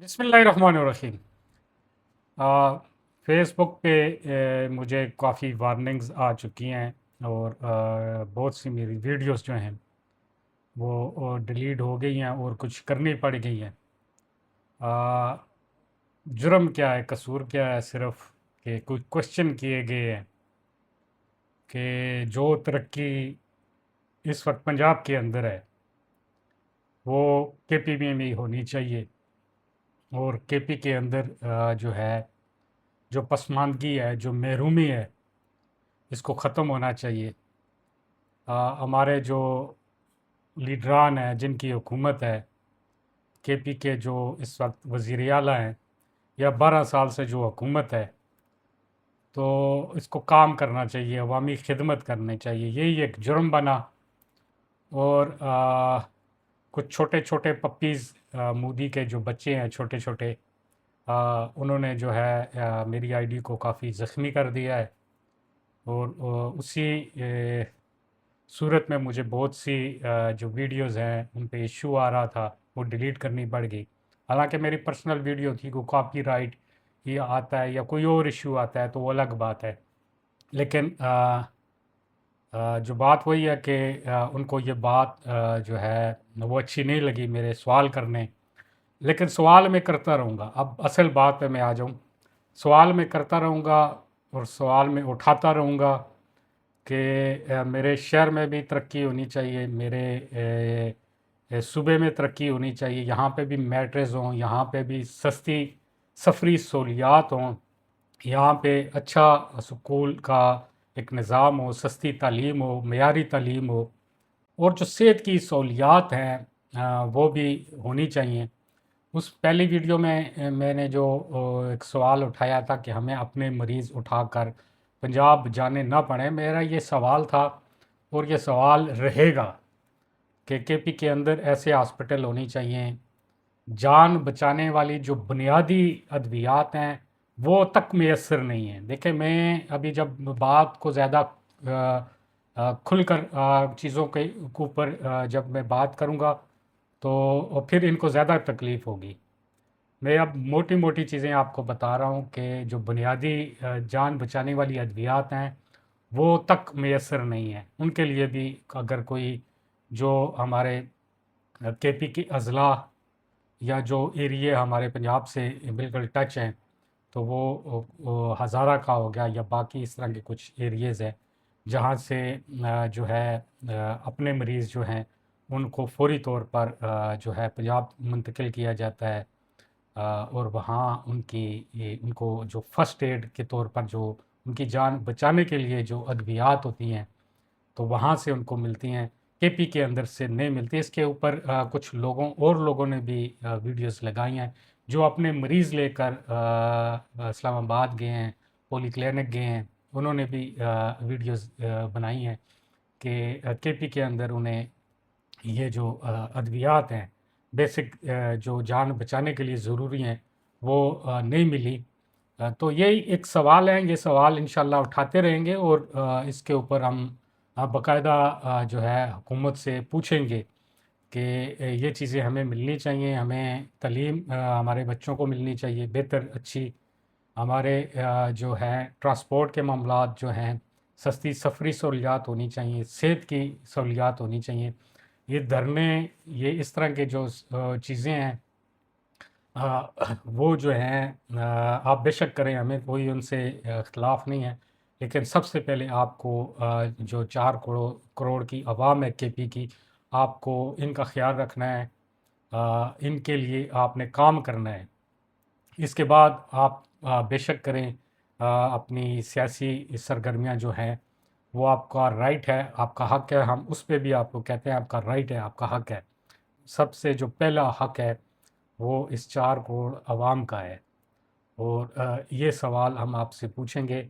बिस्मिल्लाहिर्रहमानिर्रहीम। फेसबुक पे मुझे काफ़ी वार्निंग्स आ चुकी हैं और बहुत सी मेरी वीडियोस जो हैं वो डिलीट हो गई हैं और कुछ करनी पड़ गई हैं। जुर्म क्या है, कसूर क्या है? सिर्फ कि कुछ क्वेश्चन किए गए हैं कि जो तरक्की इस वक्त पंजाब के अंदर है वो केपी में ही होनी चाहिए, और केपी के अंदर जो है, जो पसमानदगी है, जो महरूमी है, इसको ख़त्म होना चाहिए। हमारे जो लीडरान हैं, जिनकी हुकूमत है, केपी के जो इस वक्त वज़ीर आला हैं, या 12 साल से जो हुकूमत है, तो इसको काम करना चाहिए, अवामी खिदमत करनी चाहिए। यही एक जुर्म बना। और कुछ छोटे छोटे पप्पीज़, मोदी के जो बच्चे हैं छोटे छोटे, उन्होंने जो है मेरी आईडी को काफ़ी ज़ख्मी कर दिया है। और उसी सूरत में मुझे बहुत सी जो वीडियोज़ हैं उन पे इशू आ रहा था, वो डिलीट करनी पड़ गई। हालांकि मेरी पर्सनल वीडियो थी, को कॉपीराइट ये आता है या कोई और इशू आता है तो वो अलग बात है। लेकिन जो बात वही है कि उनको ये बात जो है वो अच्छी नहीं लगी, मेरे सवाल करने। लेकिन सवाल मैं करता रहूँगा। अब असल बात पे मैं आ जाऊँ। सवाल मैं करता रहूँगा और सवाल मैं उठाता रहूँगा कि मेरे शहर में भी तरक्की होनी चाहिए, मेरे सूबे में तरक्की होनी चाहिए, यहाँ पे भी मेट्रोज़ हों, यहाँ पे भी सस्ती सफरी सहूलियात हों, यहाँ पे अच्छा स्कूल का एक निज़ाम हो, सस्ती तालीम हो, मयारी तालीम हो, और जो सेहत की सहूलियात हैं वो भी होनी चाहिए। उस पहली वीडियो में मैंने जो एक सवाल उठाया था कि हमें अपने मरीज़ उठाकर पंजाब जाने ना पड़े, मेरा ये सवाल था और ये सवाल रहेगा कि केपी के अंदर ऐसे हॉस्पिटल होनी चाहिए, जान बचाने वाली जो बुनियादी अद्वियात हैं वो तक मैसर नहीं है। देखिए, मैं अभी जब बात को ज़्यादा खुलकर चीज़ों के ऊपर जब मैं बात करूँगा तो फिर इनको ज़्यादा तकलीफ़ होगी। मैं अब मोटी मोटी चीज़ें आपको बता रहा हूँ कि जो बुनियादी जान बचाने वाली अद्वियात हैं वो तक मैसर नहीं है। उनके लिए भी अगर कोई जो हमारे केपी के अज़ला या जो एरिया हमारे पंजाब से बिल्कुल टच हैं, तो वो हज़ारा का हो गया या बाकी इस तरह के कुछ एरियाज़ हैं जहाँ से जो है अपने मरीज़ जो हैं उनको फ़ौरी तौर पर जो है पंजाब मुंतकिल किया जाता है। और वहाँ उनको जो फ़र्स्ट एड के तौर पर जो उनकी जान बचाने के लिए जो अद्वियात होती हैं तो वहाँ से उनको मिलती हैं, केपी के अंदर से नहीं मिलती। इसके ऊपर कुछ लोगों ने भी वीडियोस लगाई हैं जो अपने मरीज़ लेकर इस्लामाबाद गए हैं, पोली क्लिनिक गए हैं। उन्होंने भी वीडियोस बनाई हैं कि केपी के अंदर उन्हें ये जो अद्वियात हैं, बेसिक जो जान बचाने के लिए ज़रूरी हैं, वो नहीं मिली। तो यही एक सवाल है, ये सवाल इंशाल्लाह उठाते रहेंगे और इसके ऊपर हम बाकायदा जो है हुकूमत से पूछेंगे कि ये चीज़ें हमें मिलनी चाहिए, हमें तालीम हमारे बच्चों को मिलनी चाहिए बेहतर, अच्छी। हमारे जो है ट्रांसपोर्ट के मामलात जो हैं, सस्ती सफरी सहूलियात होनी चाहिए, सेहत की सहूलियात होनी चाहिए। ये धरने, ये इस तरह के जो चीज़ें हैं वो जो हैं आप बेशक करें, हमें कोई उनसे इख्तलाफ नहीं है। लेकिन सबसे पहले आपको जो 4 करोड़ की आवाम है केपी की, आपको इनका ख्याल रखना है, इनके लिए आपने काम करना है। इसके बाद आप बेशक करें अपनी सियासी सरगर्मियाँ जो हैं, वो आपका राइट है, आपका हक है। हम उस पे भी आपको कहते हैं आपका राइट है, आपका हक है। सबसे जो पहला हक है वो इस 4 करोड़ आवाम का है। और ये सवाल हम आपसे पूछेंगे,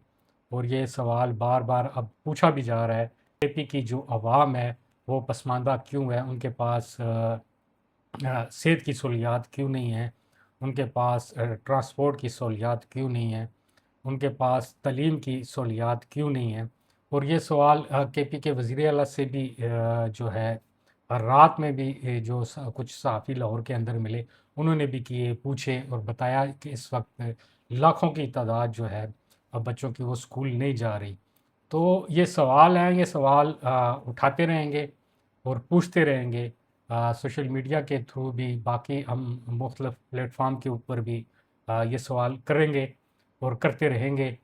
और ये सवाल बार बार अब पूछा भी जा रहा है। केपी की जो आवाम है वो पसमानदा क्यों है, उनके पास सेहत की सहूलियात क्यों नहीं है, उनके पास ट्रांसपोर्ट की सहूलियात क्यों नहीं है, उनके पास तालीम की सहूलियात क्यों नहीं है। और ये सवाल केपी के वज़ीर आला से भी जो है اور رات میں بھی جو کچھ صحافی لاہور کے اندر ملے، انہوں نے بھی کیے، پوچھے اور بتایا کہ اس وقت لاکھوں کی تعداد جو ہے اب بچوں کی وہ اسکول نہیں جا رہی۔ تو یہ سوال ہیں، یہ سوال اٹھاتے رہیں گے اور پوچھتے رہیں گے سوشل میڈیا کے تھرو بھی، باقی ہم مختلف پلیٹ فارم کے اوپر بھی یہ سوال کریں گے اور کرتے رہیں گے۔